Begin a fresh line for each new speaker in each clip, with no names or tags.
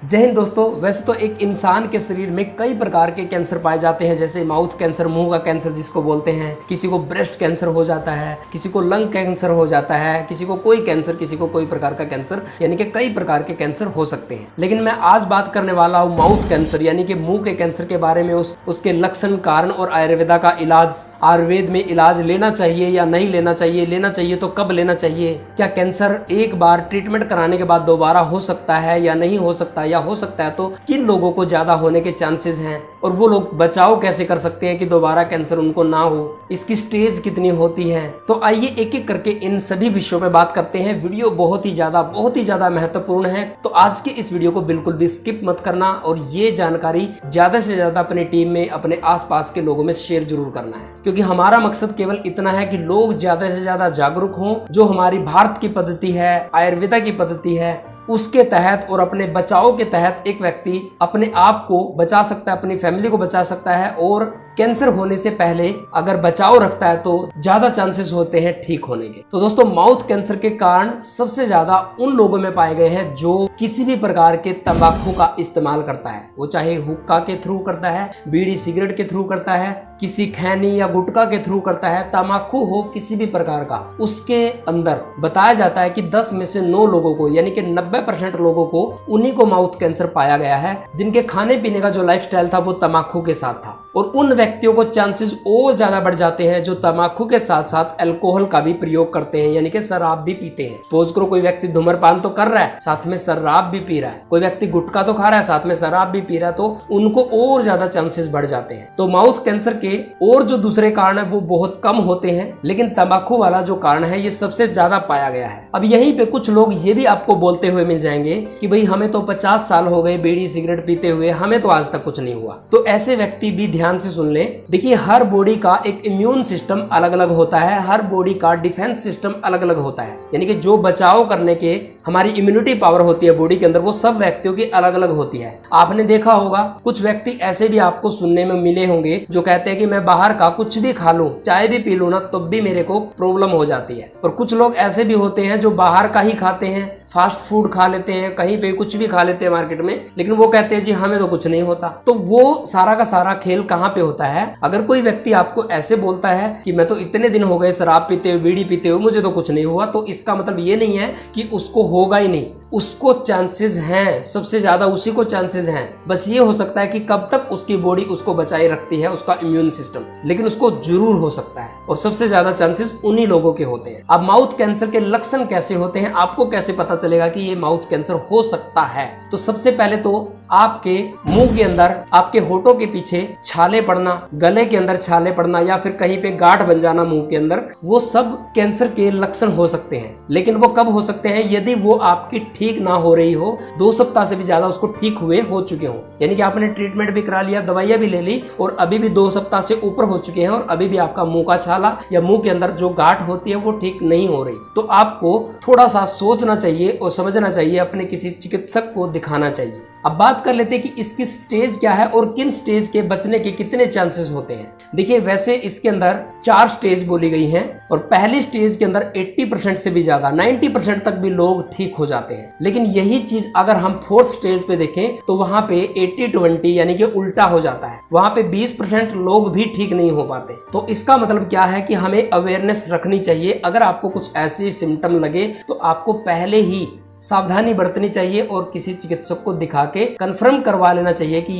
जय हिंद दोस्तों। वैसे तो एक इंसान के शरीर में कई प्रकार के कैंसर पाए जाते हैं, जैसे माउथ कैंसर, मुंह का कैंसर जिसको बोलते हैं, किसी को ब्रेस्ट कैंसर हो जाता है, किसी को लंग कैंसर हो जाता है, किसी को कोई कैंसर, किसी को कोई प्रकार का कैंसर, यानी कि कई प्रकार के कैंसर हो सकते हैं। लेकिन मैं आज बात करने वाला हूँ माउथ कैंसर यानी कि मुंह के कैंसर के बारे में, उसके लक्षण, कारण और आयुर्वेदा का इलाज। आयुर्वेद में इलाज लेना चाहिए या नहीं लेना चाहिए, लेना चाहिए तो कब लेना चाहिए, क्या कैंसर एक बार ट्रीटमेंट कराने के बाद दोबारा हो सकता है या नहीं हो सकता, या हो सकता है तो किन लोगों को ज्यादा होने के चांसेस हैं, और वो लोग बचाव कैसे कर सकते हैं कि दोबारा कैंसर उनको ना हो, इसकी स्टेज कितनी होती है। तो आइए एक एक करके इन सभी विषयों पे बात करते हैं। वीडियो बहुत ही ज्यादा महत्वपूर्ण है, तो आज के इस वीडियो को बिल्कुल भी स्किप मत करना और ये जानकारी ज्यादा से ज्यादा अपनी टीम में, अपने आसपास के लोगों में शेयर जरूर करना है, क्योंकि हमारा मकसद केवल इतना है कि लोग ज्यादा से ज्यादा जागरूक हों। जो हमारी भारत की पद्धति है, आयुर्वेदा की पद्धति है, उसके तहत और अपने बचाव के तहत एक व्यक्ति अपने आप को बचा सकता है, अपनी फैमिली को बचा सकता है, और कैंसर होने से पहले अगर बचाव रखता है तो ज्यादा चांसेस होते हैं ठीक होने के। तो दोस्तों, माउथ कैंसर के कारण सबसे ज्यादा उन लोगों में पाए गए हैं जो किसी भी प्रकार के तंबाकू का इस्तेमाल करता है, वो चाहे हुक्का के थ्रू करता है, बीड़ी सिगरेट के थ्रू करता है, किसी खैनी या गुटखा के थ्रू करता है, तंबाकू हो किसी भी प्रकार का, उसके अंदर बताया जाता है कि 10 में से 9 लोगों को, यानी कि 90% लोगों को उन्हीं को माउथ कैंसर पाया गया है, जिनके खाने पीने का जो लाइफस्टाइल था वो तंबाकू के साथ था। और उन व्यक्तियों को चांसेस और ज्यादा बढ़ जाते हैं जो तंबाकू के साथ साथ अल्कोहल का भी प्रयोग करते हैं, यानी कि शराब भी पीते हैं। सपोज करो कोई व्यक्ति धूम्रपान तो कर रहा है, साथ में शराब भी पी रहा है, कोई व्यक्ति गुटखा तो खा रहा है, साथ में शराब भी पी रहा है, तो उनको और ज्यादा चांसेस बढ़ जाते हैं। तो माउथ कैंसर के और जो दूसरे कारण है वो बहुत कम होते हैं, लेकिन तंबाकू वाला जो कारण है ये सबसे ज्यादा पाया गया है। अब यहीं पे कुछ लोग ये भी आपको बोलते हुए मिल जाएंगे कि भाई हमें तो 50 साल हो गए बीड़ी सिगरेट पीते हुए, हमें तो आज तक कुछ नहीं हुआ। तो ऐसे व्यक्ति भी ध्यान से सुन ले। देखिए, हर बॉडी का एक इम्यून सिस्टम अलग अलग होता है, हर बॉडी का डिफेंस सिस्टम अलग अलग होता है, यानी कि जो बचाव करने के हमारी इम्यूनिटी पावर होती है बॉडी के अंदर, वो सब व्यक्तियों की अलग अलग होती है। आपने देखा होगा कुछ व्यक्ति ऐसे भी आपको सुनने में मिले होंगे जो कहते हैं कि मैं बाहर का कुछ भी खा लूं, चाय भी पी लूं ना, तब भी मेरे को प्रॉब्लम हो जाती है। और कुछ लोग ऐसे भी होते हैं जो बाहर का ही खाते हैं, फास्ट फूड खा लेते हैं, कहीं पे कुछ भी खा लेते हैं मार्केट में, लेकिन वो कहते हैं जी हमें तो कुछ नहीं होता। तो वो सारा का सारा खेल कहाँ पे होता है? अगर कोई व्यक्ति आपको ऐसे बोलता है कि मैं तो इतने दिन हो गए शराब पीते हुए, बीड़ी पीते हुए, मुझे तो कुछ नहीं हुआ, तो इसका मतलब ये नहीं है कि उसको होगा ही नहीं, उसको चांसेस हैं, सबसे ज्यादा उसी को चांसेस हैं। बस ये हो सकता है कि कब तक उसकी बॉडी उसको बचाए रखती है, उसका इम्यून सिस्टम, लेकिन उसको जरूर हो सकता है, और सबसे ज्यादा चांसेस उन्हीं लोगों के होते हैं। अब माउथ कैंसर के लक्षण कैसे होते हैं, आपको कैसे पता चलेगा कि ये माउथ कैंसर हो सकता है? तो सबसे पहले तो आपके मुंह के अंदर, आपके होठों के पीछे छाले पड़ना, गले के अंदर छाले पड़ना, या फिर कहीं पे गांठ बन जाना मुंह के अंदर, वो सब कैंसर के लक्षण हो सकते हैं। लेकिन वो कब हो सकते हैं? यदि वो आपकी ठीक ना हो रही हो, 2 सप्ताह से भी ज्यादा उसको ठीक हुए हो चुके हो, यानी कि आपने ट्रीटमेंट भी करा लिया, दवाइयां भी ले ली, और अभी भी 2 सप्ताह से ऊपर हो चुके हैं, और अभी भी आपका मुंह का छाला या मुंह के अंदर जो गांठ होती है वो ठीक नहीं हो रही, तो आपको थोड़ा सा सोचना चाहिए और समझना चाहिए, अपने किसी चिकित्सक को दिखाना चाहिए। अब बात कर लेते हैं कि इसकी स्टेज क्या है और किन स्टेज के बचने के कितने चांसेस होते हैं। देखिए, वैसे इसके अंदर 4 स्टेज बोली गई हैं, और पहली स्टेज के अंदर 80% से भी ज्यादा, 90% तक भी लोग ठीक हो जाते हैं। लेकिन यही चीज अगर हम 4th स्टेज पे देखें तो वहां पे 80-20 यानी कि उल्टा हो जाता है, वहां पे 20% लोग भी ठीक नहीं हो पाते। तो इसका मतलब क्या है कि हमें अवेयरनेस रखनी चाहिए। अगर आपको कुछ ऐसी सिम्टम लगे तो आपको पहले ही सावधानी बरतनी चाहिए और किसी चिकित्सक को दिखा के कंफर्म करवा लेना चाहिए कि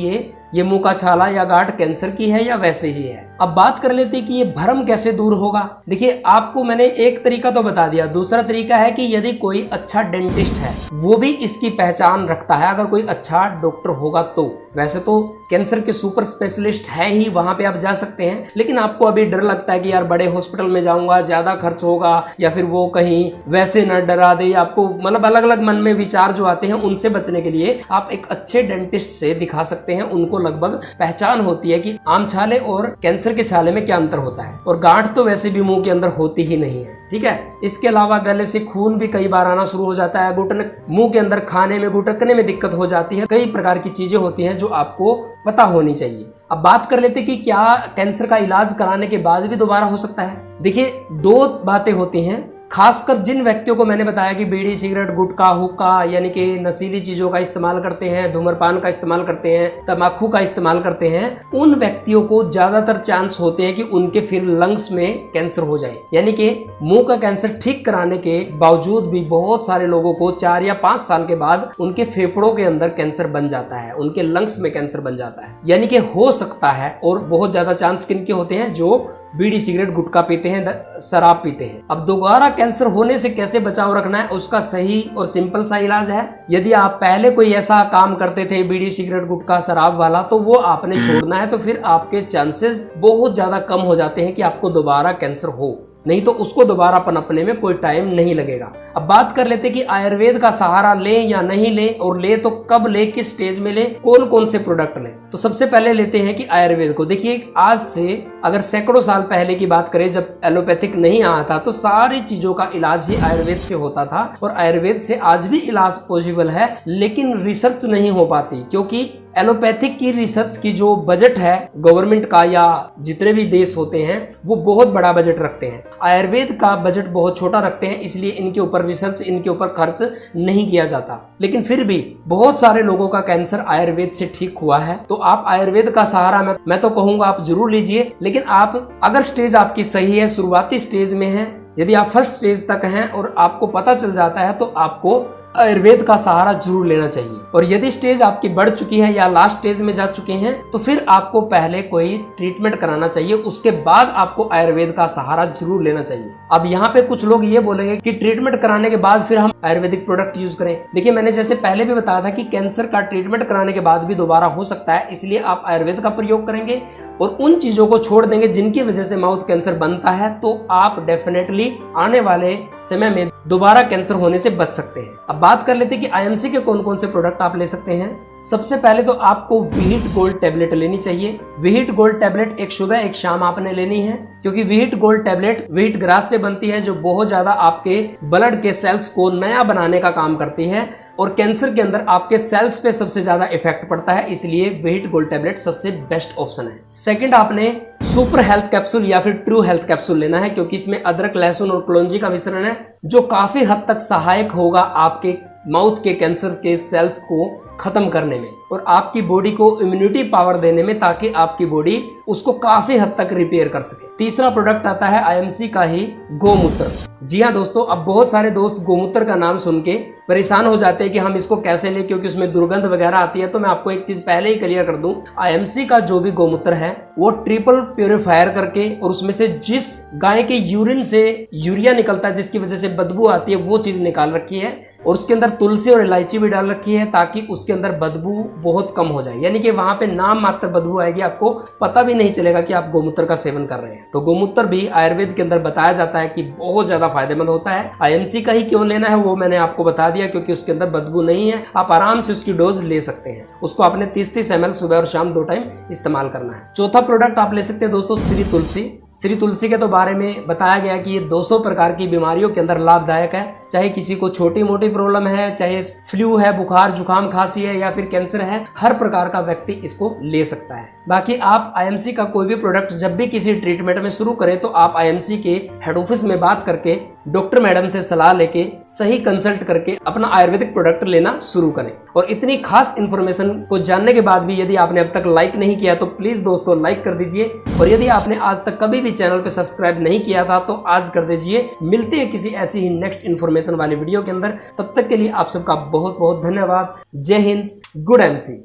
ये मुंह का छाला या गांठ कैंसर की है या वैसे ही है। अब बात कर लेते हैं कि ये भ्रम कैसे दूर होगा। देखिए, आपको मैंने एक तरीका तो बता दिया, दूसरा तरीका है कि यदि कोई अच्छा डेंटिस्ट है वो भी इसकी पहचान रखता है, अगर कोई अच्छा डॉक्टर होगा तो। वैसे तो कैंसर के सुपर स्पेशलिस्ट है ही, वहां पे आप जा सकते हैं, लेकिन आपको अभी डर लगता है कि यार बड़े हॉस्पिटल में जाऊंगा, ज्यादा खर्च होगा, या फिर वो कहीं वैसे न डरा दे, आपको मतलब अलग अलग मन में विचार जो आते हैं, उनसे बचने के लिए आप एक अच्छे डेंटिस्ट से दिखा सकते हैं। उनको लगभग पहचान होती है कि आम छाले और कैंसर के छाले में क्या अंतर होता है, और गांठ तो वैसे भी मुंह के अंदर होती ही नहीं है, ठीक है। इसके अलावा गले से खून भी कई बार आना शुरू हो जाता है, घुटने, मुंह के अंदर खाने में, घुटकने में दिक्कत हो जाती है, कई प्रकार की चीजें होती हैं जो आपको पता होनी चाहिए। अब बात कर लेते कि क्या कैंसर का इलाज कराने के बाद भी दोबारा हो सकता है। देखिए, 2 बातें होती हैं। खासकर जिन व्यक्तियों को मैंने बताया कि बीड़ी, सिगरेट, गुटखा, हुक्का यानी कि नशीली चीजों का इस्तेमाल करते हैं, धूम्रपान का इस्तेमाल करते हैं, तंबाकू का इस्तेमाल करते हैं, उन व्यक्तियों को ज्यादातर चांस होते हैं कि उनके फिर लंग्स में कैंसर हो जाए। यानी कि मुंह का कैंसर ठीक कराने के बावजूद भी बहुत सारे लोगों को 4 या 5 साल के बाद उनके फेफड़ों के अंदर कैंसर बन जाता है, उनके लंग्स में कैंसर बन जाता है। यानी कि हो सकता है, और बहुत ज्यादा चांस किनके होते हैं? जो बीड़ी, सिगरेट, गुटखा पीते हैं, शराब पीते हैं। अब दोबारा कैंसर होने से कैसे बचाव रखना है, उसका सही और सिंपल सा इलाज है। यदि आप पहले कोई ऐसा काम करते थे बीड़ी, सिगरेट, गुटखा, शराब वाला, तो वो आपने छोड़ना है। तो फिर आपके चांसेस बहुत ज्यादा कम हो जाते हैं कि आपको दोबारा कैंसर हो, नहीं तो उसको दोबारा पनपने में कोई टाइम नहीं लगेगा। अब बात कर लेते कि आयुर्वेद का सहारा लें या नहीं लें, और ले तो कब ले, किस स्टेज में ले, कौन कौन से प्रोडक्ट लें। तो सबसे पहले लेते हैं कि आयुर्वेद को। देखिए, आज से अगर सैकड़ों साल पहले की बात करें, जब एलोपैथिक नहीं आया था, तो सारी चीजों का इलाज ही आयुर्वेद से होता था, और आयुर्वेद से आज भी इलाज पॉसिबल है, लेकिन रिसर्च नहीं हो पाती, क्योंकि एलोपैथिक की रिसर्च की जो बजट है गवर्नमेंट का या जितने भी देश होते हैं, वो बहुत बड़ा बजट रखते हैं। आयुर्वेद का बजट बहुत छोटा रखते हैं, इसलिए इनके ऊपर रिसर्च, इनके ऊपर खर्च नहीं किया जाता। लेकिन फिर भी बहुत सारे लोगों का कैंसर आयुर्वेद से ठीक हुआ है। तो आप आयुर्वेद का सहारा मैं तो कहूंगा आप जरूर लीजिए। लेकिन आप अगर स्टेज आपकी सही है, शुरुआती स्टेज में है, यदि आप फर्स्ट स्टेज तक हैं और आपको पता चल जाता है, तो आपको आयुर्वेद का सहारा जरूर लेना चाहिए। और यदि स्टेज आपकी बढ़ चुकी है या लास्ट स्टेज में जा चुके हैं, तो फिर आपको पहले कोई ट्रीटमेंट कराना चाहिए, उसके बाद आपको आयुर्वेद का सहारा जरूर लेना चाहिए। अब यहाँ पे कुछ लोग ये बोलेंगे कि ट्रीटमेंट कराने के बाद फिर हम आयुर्वेदिक प्रोडक्ट यूज करें। देखिए, मैंने जैसे पहले भी बताया था कि कैंसर का ट्रीटमेंट कराने के बाद भी दोबारा हो सकता है, इसलिए आप आयुर्वेद का प्रयोग करेंगे और उन चीजों को छोड़ देंगे जिनकी वजह से माउथ कैंसर बनता है, तो आप डेफिनेटली आने वाले समय में दोबारा कैंसर होने से बच सकते हैं। अब बात कर लेते हैं कि आईएमसी के कौन कौन से प्रोडक्ट आप ले सकते हैं। सबसे पहले तो आपको विहिट गोल्ड टैबलेट लेनी चाहिए। विहिट गोल्ड टैबलेट एक सुबह एक शाम आपने लेनी है, क्योंकि विहिट गोल्ड टैबलेट विहिट ग्रास से बनती है, जो बहुत ज्यादा आपके ब्लड के सेल्स को नया बनाने का काम करती है, और कैंसर के अंदर आपके सेल्स पे सबसे ज्यादा इफेक्ट पड़ता है, इसलिए विहिट गोल्ड टैबलेट सबसे बेस्ट ऑप्शन है। सेकंड, आपने सुपर हेल्थ कैप्सूल या फिर ट्रू हेल्थ कैप्सूल लेना है, क्योंकि इसमें अदरक, लहसुन और कलौंजी का मिश्रण है, जो काफी हद तक सहायक होगा आपके माउथ के कैंसर के सेल्स को खत्म करने में और आपकी बॉडी को इम्यूनिटी पावर देने में, ताकि आपकी बॉडी उसको काफी हद तक रिपेयर कर सके। तीसरा प्रोडक्ट आता है आईएमसी का ही गोमूत्र। जी हाँ दोस्तों, अब बहुत सारे दोस्त गोमूत्र का नाम सुन के परेशान हो जाते हैं कि हम इसको कैसे लें, क्योंकि उसमें दुर्गंध वगैरह आती है। तो मैं आपको एक चीज पहले ही क्लियर कर दूं, आईएमसी का जो भी गोमूत्र है वो ट्रिपल प्योरीफायर करके, और उसमें से जिस गाय के यूरिन से यूरिया निकलता है, जिसकी वजह से बदबू आती है, वो चीज निकाल रखी है, और उसके अंदर तुलसी और इलायची भी डाल रखी है, ताकि उसके अंदर बदबू बहुत कम हो जाए। यानी कि वहां पे नाम मात्र बदबू आएगी, आपको पता भी नहीं चलेगा कि आप गोमूत्र का सेवन कर रहे हैं। तो गोमूत्र भी आयुर्वेद के अंदर बताया जाता है कि बहुत ज्यादा फायदेमंद होता है। आईएमसी का ही क्यों लेना है वो मैंने आपको बता दिया, क्योंकि उसके अंदर बदबू नहीं है, आप आराम से उसकी डोज ले सकते हैं। उसको आपने 30-30 ml सुबह और शाम 2 टाइम इस्तेमाल करना है। चौथा प्रोडक्ट आप ले सकते हैं दोस्तों, श्री तुलसी। श्री तुलसी के तो बारे में बताया गया कि ये 200 प्रकार की बीमारियों के अंदर लाभदायक है। चाहे किसी को छोटी मोटी प्रॉब्लम है, चाहे फ्लू है, बुखार, जुकाम, खांसी है, या फिर कैंसर है, हर प्रकार का व्यक्ति इसको ले सकता है। बाकी आप आईएमसी का कोई भी प्रोडक्ट जब भी किसी ट्रीटमेंट में शुरू करें, तो आप आईएमसी के हेड ऑफिस में बात करके, डॉक्टर मैडम से सलाह लेके, सही कंसल्ट करके अपना आयुर्वेदिक प्रोडक्ट लेना शुरू करें। और इतनी खास इन्फॉर्मेशन को जानने के बाद भी यदि आपने अब तक लाइक नहीं किया, तो प्लीज दोस्तों लाइक कर दीजिए। और यदि आपने आज तक कभी भी चैनल पे सब्सक्राइब नहीं किया था, तो आज कर दीजिए। मिलते हैं किसी ऐसी ही नेक्स्ट इन्फॉर्मेशन वाली वीडियो के अंदर। तब तक के लिए आप सबका बहुत बहुत धन्यवाद। जय हिंद, गुड एमसी।